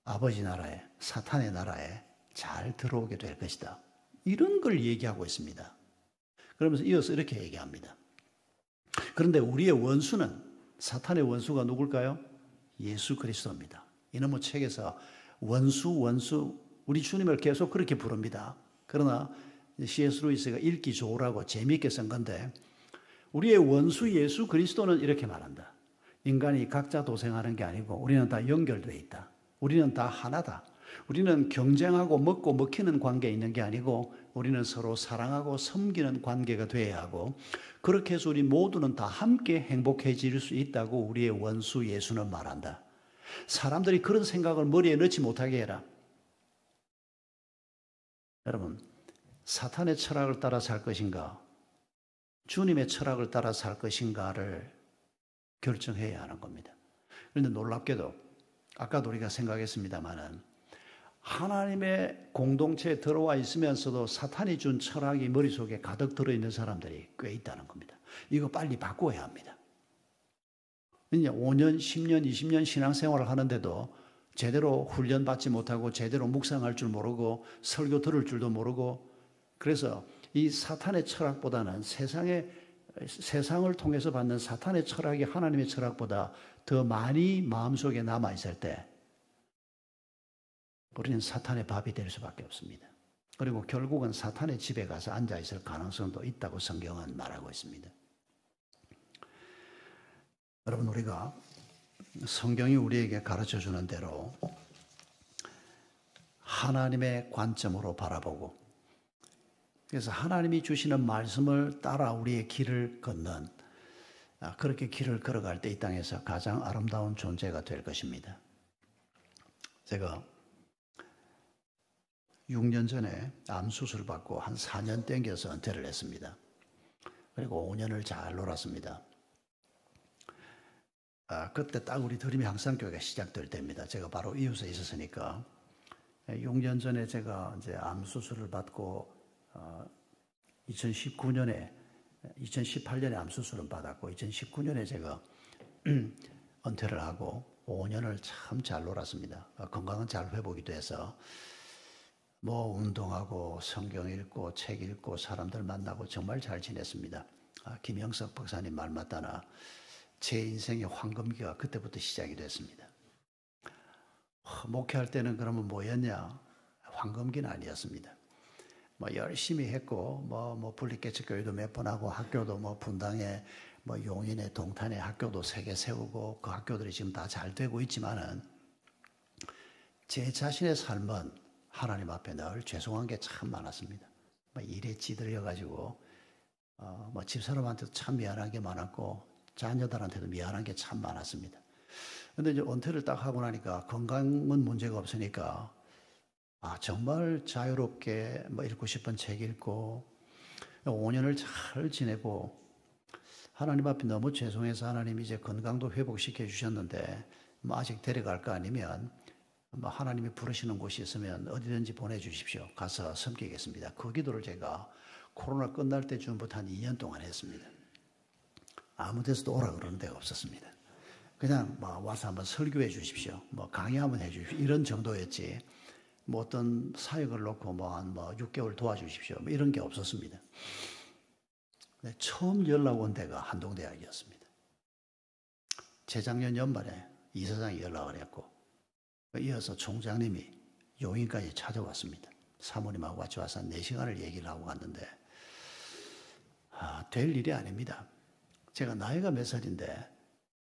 아버지 나라에, 사탄의 나라에 잘 들어오게 될 것이다. 이런 걸 얘기하고 있습니다. 그러면서 이어서 이렇게 얘기합니다. 그런데 우리의 원수는, 사탄의 원수가 누굴까요? 예수 그리스도입니다. 이놈의 책에서 원수, 우리 주님을 계속 그렇게 부릅니다. 그러나 C.S. 루이스가 읽기 좋으라고 재미있게 쓴 건데, 우리의 원수 예수 그리스도는 이렇게 말한다. 인간이 각자 도생하는 게 아니고 우리는 다 연결되어 있다. 우리는 다 하나다. 우리는 경쟁하고 먹고 먹히는 관계에 있는 게 아니고 우리는 서로 사랑하고 섬기는 관계가 되어야 하고, 그렇게 해서 우리 모두는 다 함께 행복해질 수 있다고 우리의 원수 예수는 말한다. 사람들이 그런 생각을 머리에 넣지 못하게 해라. 여러분, 사탄의 철학을 따라 살 것인가, 주님의 철학을 따라 살 것인가를 결정해야 하는 겁니다. 그런데 놀랍게도 아까도 우리가 생각했습니다마는 하나님의 공동체에 들어와 있으면서도 사탄이 준 철학이 머릿속에 가득 들어있는 사람들이 꽤 있다는 겁니다. 이거 빨리 바꿔야 합니다. 이제 5년, 10년, 20년 신앙생활을 하는데도 제대로 훈련받지 못하고 제대로 묵상할 줄 모르고 설교 들을 줄도 모르고, 그래서 이 사탄의 철학보다는 세상을 통해서 받는 사탄의 철학이 하나님의 철학보다 더 많이 마음속에 남아있을 때 우리는 사탄의 밥이 될 수밖에 없습니다. 그리고 결국은 사탄의 집에 가서 앉아있을 가능성도 있다고 성경은 말하고 있습니다. 여러분, 우리가 성경이 우리에게 가르쳐주는 대로 하나님의 관점으로 바라보고, 그래서 하나님이 주시는 말씀을 따라 우리의 길을 걷는, 그렇게 길을 걸어갈 때 이 땅에서 가장 아름다운 존재가 될 것입니다. 제가 6년 전에 암 수술 받고 한 4년 땡겨서 은퇴를 했습니다. 그리고 5년을 잘 놀았습니다. 그때 딱 우리 드림이 항상교회가 시작될 때입니다. 제가 바로 이웃에 있었으니까. 6년 전에 제가 이제 암 수술을 받고 2018년에 암 수술을 받았고 2019년에 제가 은퇴를 하고 5년을 참 잘 놀았습니다. 건강은 잘 회복이 돼서 뭐 운동하고 성경 읽고 책 읽고 사람들 만나고 정말 잘 지냈습니다. 김영석 박사님 말 맞다나 제 인생의 황금기가 그때부터 시작이 됐습니다. 목회할 때는 그러면 뭐였냐? 황금기는 아니었습니다. 뭐 열심히 했고 뭐 분리개척교회도 몇 번 하고 학교도 뭐 분당에 뭐 용인에 동탄에 학교도 3개 세우고 그 학교들이 지금 다 잘 되고 있지만은 제 자신의 삶은 하나님 앞에 늘 죄송한 게 참 많았습니다. 뭐 일에 찌들려 가지고 뭐 집사람한테도 참 미안한 게 많았고 자녀들한테도 미안한 게 참 많았습니다. 근데 이제 은퇴를 딱 하고 나니까 건강은 문제가 없으니까 정말 자유롭게 뭐 읽고 싶은 책 읽고 5년을 잘 지내고, 하나님 앞에 너무 죄송해서 하나님 이제 건강도 회복시켜 주셨는데 뭐 아직 데려갈까, 아니면 뭐 하나님이 부르시는 곳이 있으면 어디든지 보내주십시오. 가서 섬기겠습니다. 그 기도를 제가 코로나 끝날 때쯤부터 한 2년 동안 했습니다. 아무 데서도 오라 그러는 데가 없었습니다. 그냥 뭐 와서 한번 설교해 주십시오. 뭐 강의 한번 해 주십시오. 이런 정도였지. 뭐 어떤 사역을 놓고 한 6개월 도와주십시오. 뭐 이런 게 없었습니다. 처음 연락 온 데가 한동대학이었습니다. 재작년 연말에 이사장이 연락을 했고, 이어서 총장님이 용인까지 찾아왔습니다. 사모님하고 같이 와서 4시간을 얘기를 하고 갔는데, 될 일이 아닙니다. 제가 나이가 몇 살인데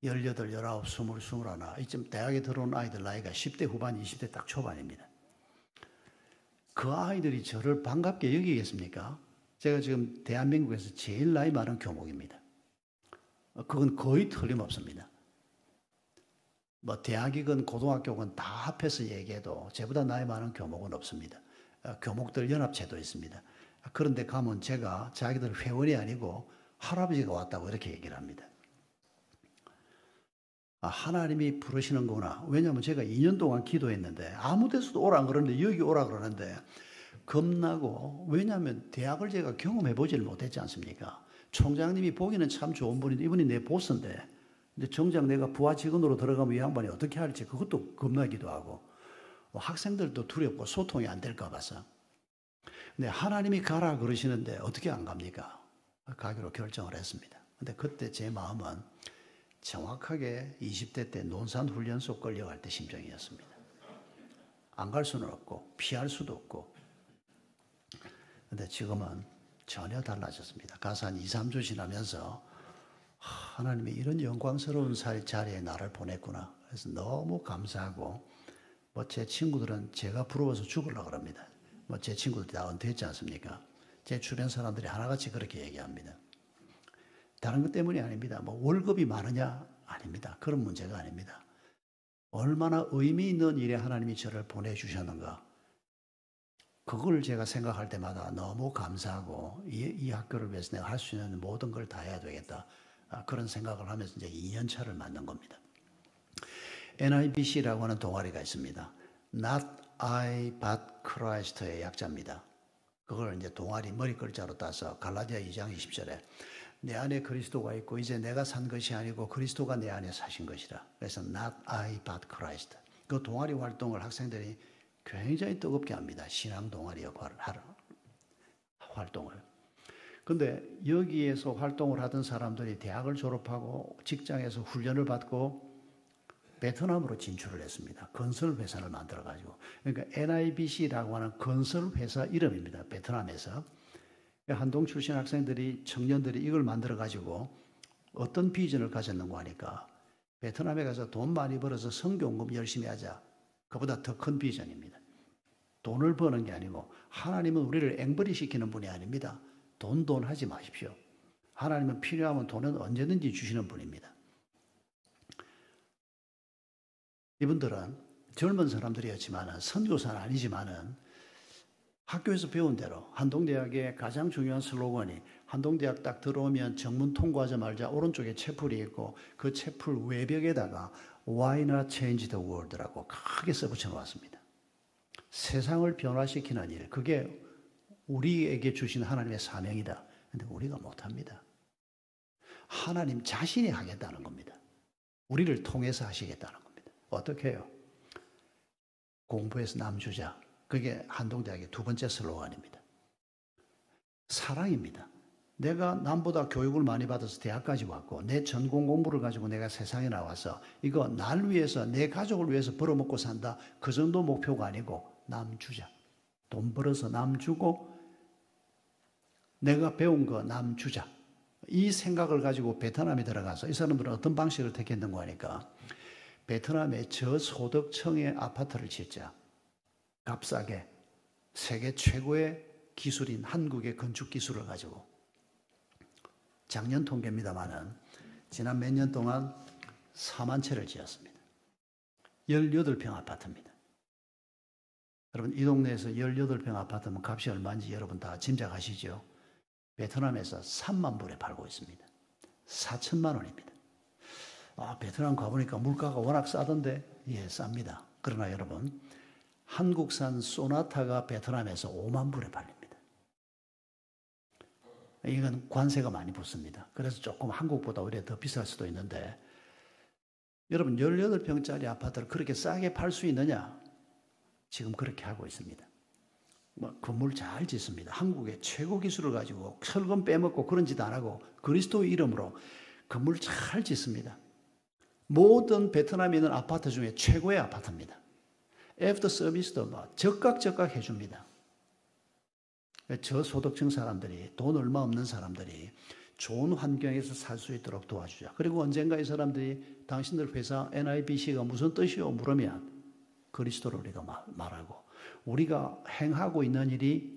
18, 19, 20, 21 이쯤 대학에 들어온 아이들 나이가 10대 후반, 20대 딱 초반입니다. 그 아이들이 저를 반갑게 여기겠습니까? 제가 지금 대한민국에서 제일 나이 많은 교목입니다. 그건 거의 틀림없습니다. 뭐 대학이건 고등학교건 다 합해서 얘기해도 저보다 나이 많은 교목은 없습니다. 교목들 연합체도 있습니다. 그런데 가면 제가 자기들 회원이 아니고 할아버지가 왔다고 이렇게 얘기를 합니다. 하나님이 부르시는구나. 왜냐하면 제가 2년 동안 기도했는데 아무 데서도 오라 그러는데 여기 오라 그러는데 겁나고, 왜냐하면 대학을 제가 경험해 보질 못했지 않습니까? 총장님이 보기는 참 좋은 분인데 이분이 내 보스인데, 근데 정작 내가 부하 직원으로 들어가면 이 양반이 어떻게 할지 그것도 겁나기도 하고, 학생들도 두렵고 소통이 안 될까 봐서. 근데 하나님이 가라 그러시는데 어떻게 안 갑니까? 가기로 결정을 했습니다. 근데 그때 제 마음은 정확하게 20대 때 논산훈련소 끌려갈 때 심정이었습니다. 안 갈 수는 없고 피할 수도 없고. 근데 지금은 전혀 달라졌습니다. 가서 한 2, 3주 지나면서 하나님이 이런 영광스러운 자리에 나를 보냈구나. 그래서 너무 감사하고, 뭐 제 친구들은 제가 부러워서 죽으려고 그럽니다. 뭐 제 친구들이 다 은퇴했지 않습니까? 제 주변 사람들이 하나같이 그렇게 얘기합니다. 다른 것 때문이 아닙니다. 뭐 월급이 많으냐? 아닙니다. 그런 문제가 아닙니다. 얼마나 의미 있는 일에 하나님이 저를 보내주셨는가. 그걸 제가 생각할 때마다 너무 감사하고, 이 학교를 위해서 내가 할 수 있는 모든 걸 다 해야 되겠다. 그런 생각을 하면서 이제 2년 차를 맞는 겁니다. NIBC라고 하는 동아리가 있습니다. Not I but Christ의 약자입니다. 그걸 이제 동아리 머리 글자로 따서 갈라디아 2장 20절에 내 안에 그리스도가 있고 이제 내가 산 것이 아니고 그리스도가 내 안에 사신 것이라. 그래서 Not I but Christ. 그 동아리 활동을 학생들이 굉장히 뜨겁게 합니다. 신앙 동아리 역할을 활동을. 근데 여기에서 활동을 하던 사람들이 대학을 졸업하고 직장에서 훈련을 받고 베트남으로 진출을 했습니다. 건설 회사를 만들어 가지고. 그러니까 NIBC라고 하는 건설 회사 이름입니다. 베트남에서. 한동 출신 학생들이, 청년들이 이걸 만들어 가지고 어떤 비전을 가졌는가 하니까 베트남에 가서 돈 많이 벌어서 선교운동 열심히 하자. 그보다 더 큰 비전입니다. 돈을 버는 게 아니고, 하나님은 우리를 앵벌이 시키는 분이 아닙니다. 돈 하지 마십시오. 하나님은 필요하면 돈은 언제든지 주시는 분입니다. 이분들은 젊은 사람들이었지만 선교사는 아니지만은 학교에서 배운 대로 한동대학의 가장 중요한 슬로건이, 한동대학 딱 들어오면 정문 통과하자마자 오른쪽에 채플이 있고 그 채플 외벽에다가 Why not change the world라고 크게 써붙여 놓았습니다. 세상을 변화시키는 일, 그게 우리에게 주신 하나님의 사명이다. 근데 우리가 못합니다. 하나님 자신이 하겠다는 겁니다. 우리를 통해서 하시겠다는 겁니다. 어떻게 해요? 공부해서 남 주자. 그게 한동대학의 두 번째 슬로건입니다. 사랑입니다. 내가 남보다 교육을 많이 받아서 대학까지 왔고 내 전공 공부를 가지고 내가 세상에 나와서 이거 날 위해서, 내 가족을 위해서 벌어먹고 산다. 그 정도 목표가 아니고 남 주자. 돈 벌어서 남 주고 내가 배운 거 남 주자. 이 생각을 가지고 베트남에 들어가서 이 사람들은 어떤 방식을 택했는가 하니까 베트남의 저소득층의 아파트를 짓자. 값싸게 세계 최고의 기술인 한국의 건축 기술을 가지고, 작년 통계입니다마는 지난 몇 년 동안 4만 채를 지었습니다. 18평 아파트입니다. 여러분, 이 동네에서 18평 아파트면 값이 얼마인지 여러분 다 짐작하시죠? 베트남에서 3만 불에 팔고 있습니다. 4천만 원입니다. 베트남 가보니까 물가가 워낙 싸던데, 예, 쌉니다. 그러나 여러분, 한국산 소나타가 베트남에서 5만 불에 팔립니다. 이건 관세가 많이 붙습니다. 그래서 조금 한국보다 오히려 더 비쌀 수도 있는데, 여러분 18평짜리 아파트를 그렇게 싸게 팔 수 있느냐? 지금 그렇게 하고 있습니다. 건물 잘 짓습니다. 한국의 최고 기술을 가지고 철근 빼먹고 그런 짓 안 하고 그리스도 이름으로 건물 잘 짓습니다. 모든 베트남에 있는 아파트 중에 최고의 아파트입니다. 애프터 서비스도 적각 해줍니다. 저소득층 사람들이, 돈 얼마 없는 사람들이 좋은 환경에서 살 수 있도록 도와주자. 그리고 언젠가 이 사람들이 당신들 회사 NIBC가 무슨 뜻이요? 물으면 그리스도를 우리가 말하고, 우리가 행하고 있는 일이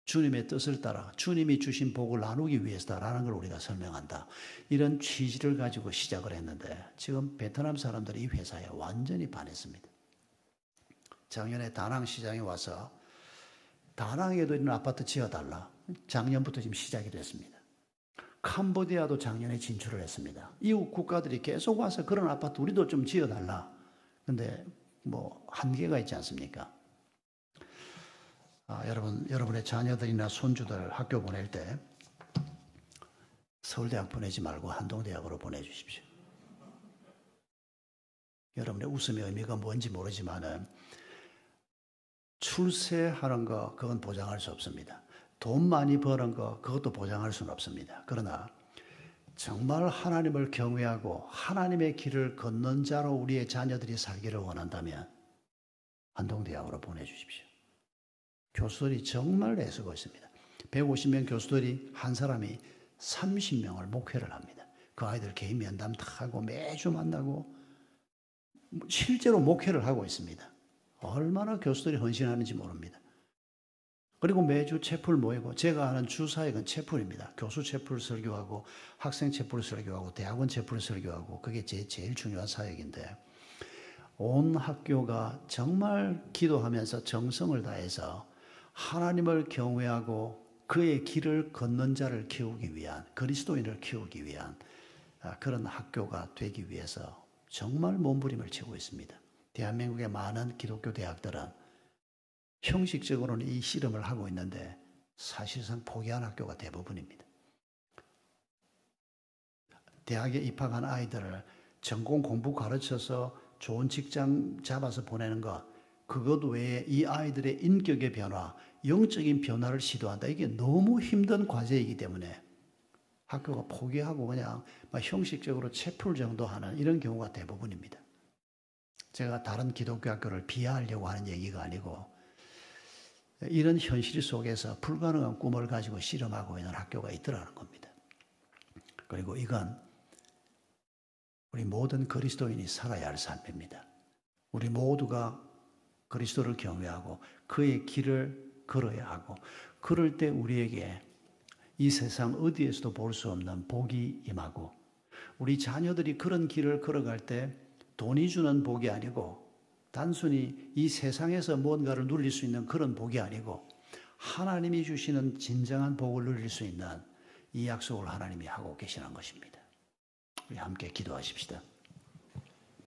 주님의 뜻을 따라 주님이 주신 복을 나누기 위해서다라는 걸 우리가 설명한다. 이런 취지를 가지고 시작을 했는데 지금 베트남 사람들이 이 회사에 완전히 반했습니다. 작년에 다낭 시장에 와서 다낭에도 있는 아파트 지어달라. 작년부터 지금 시작이 됐습니다. 캄보디아도 작년에 진출을 했습니다. 이웃 국가들이 계속 와서 그런 아파트 우리도 좀 지어달라. 근데 뭐 한계가 있지 않습니까? 여러분의 자녀들이나 손주들 학교 보낼 때 서울대학 보내지 말고 한동대학으로 보내주십시오. 여러분의 웃음의 의미가 뭔지 모르지만은 출세하는 거 그건 보장할 수 없습니다. 돈 많이 버는 거 그것도 보장할 수는 없습니다. 그러나 정말 하나님을 경외하고 하나님의 길을 걷는 자로 우리의 자녀들이 살기를 원한다면 한동대학으로 보내주십시오. 교수들이 정말 애쓰고 있습니다. 150명 교수들이 한 사람이 30명을 목회를 합니다. 그 아이들 개인 면담 다 하고 매주 만나고 실제로 목회를 하고 있습니다. 얼마나 교수들이 헌신하는지 모릅니다. 그리고 매주 채플 모이고, 제가 하는 주사역은 채플입니다. 교수 채플 설교하고 학생 채플 설교하고 대학원 채플 설교하고, 그게 제일 중요한 사역인데 온 학교가 정말 기도하면서 정성을 다해서 하나님을 경외하고 그의 길을 걷는 자를 키우기 위한, 그리스도인을 키우기 위한 그런 학교가 되기 위해서 정말 몸부림을 치고 있습니다. 대한민국의 많은 기독교 대학들은 형식적으로는 이 씨름을 하고 있는데 사실상 포기한 학교가 대부분입니다. 대학에 입학한 아이들을 전공 공부 가르쳐서 좋은 직장 잡아서 보내는 것, 그것 외에 이 아이들의 인격의 변화, 영적인 변화를 시도한다. 이게 너무 힘든 과제이기 때문에 학교가 포기하고 그냥 형식적으로 채플 정도 하는 이런 경우가 대부분입니다. 제가 다른 기독교 학교를 비하하려고 하는 얘기가 아니고, 이런 현실 속에서 불가능한 꿈을 가지고 씨름하고 있는 학교가 있더라는 겁니다. 그리고 이건 우리 모든 그리스도인이 살아야 할 삶입니다. 우리 모두가 그리스도를 경외하고 그의 길을 걸어야 하고, 그럴 때 우리에게 이 세상 어디에서도 볼 수 없는 복이 임하고, 우리 자녀들이 그런 길을 걸어갈 때 돈이 주는 복이 아니고, 단순히 이 세상에서 뭔가를 누릴 수 있는 그런 복이 아니고 하나님이 주시는 진정한 복을 누릴 수 있는 이 약속을 하나님이 하고 계시는 것입니다. 우리 함께 기도하십시다.